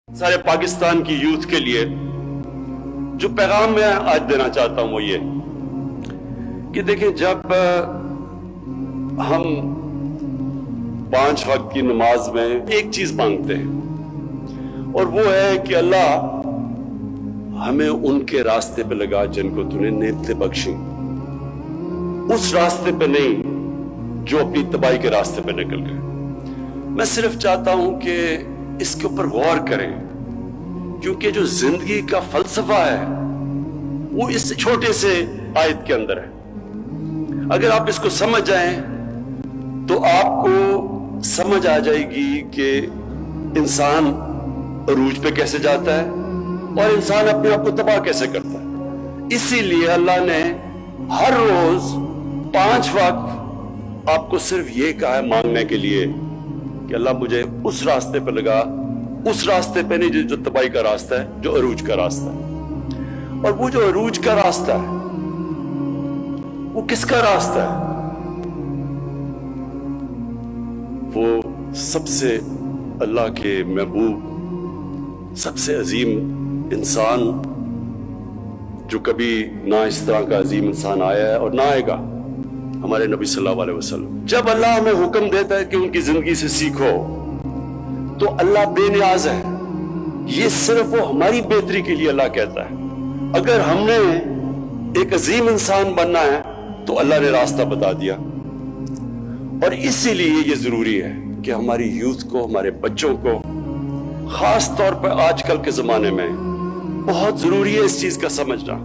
سارے پاکستان کی یوتھ کے لیے جو پیغام میں آج دینا چاہتا ہوں وہ یہ کہ دیکھیں، جب ہم 5 وقت کی نماز میں ایک چیز مانگتے ہیں اور وہ ہے کہ اللہ ہمیں ان کے راستے پہ لگا جن کو تو نے نعمتیں بخشی، اس راستے پہ نہیں جو اپنی تباہی کے راستے پہ نکل گئے۔ میں صرف چاہتا ہوں کہ اس کے اوپر غور کریں، کیونکہ جو زندگی کا فلسفہ ہے وہ اس چھوٹے سے آیت کے اندر ہے۔ اگر آپ اس کو سمجھ جائیں تو آپ کو سمجھ آ جائے گی کہ انسان عروج پہ کیسے جاتا ہے اور انسان اپنے آپ کو تباہ کیسے کرتا ہے۔ اسی لیے اللہ نے ہر روز 5 وقت آپ کو صرف یہ کہا ہے مانگنے کے لیے کہ اللہ مجھے اس راستے پہ لگا، اس راستے پہ نہیں جو تباہی کا راستہ ہے، جو عروج کا راستہ ہے۔ اور وہ جو عروج کا راستہ ہے وہ کس کا راستہ ہے؟ وہ سب سے اللہ کے محبوب، سب سے عظیم انسان جو کبھی نہ اس طرح کا عظیم انسان آیا ہے اور نہ آئے گا، ہمارے نبی صلی اللہ علیہ وسلم۔ جب اللہ ہمیں حکم دیتا ہے کہ ان کی زندگی سے سیکھو تو اللہ بے نیاز ہے، یہ صرف وہ ہماری بہتری کے لیے اللہ کہتا ہے۔ اگر ہم نے ایک عظیم انسان بننا ہے تو اللہ نے راستہ بتا دیا، اور اسی لیے یہ ضروری ہے کہ ہماری یوتھ کو، ہمارے بچوں کو، خاص طور پر آج کل کے زمانے میں بہت ضروری ہے اس چیز کا سمجھنا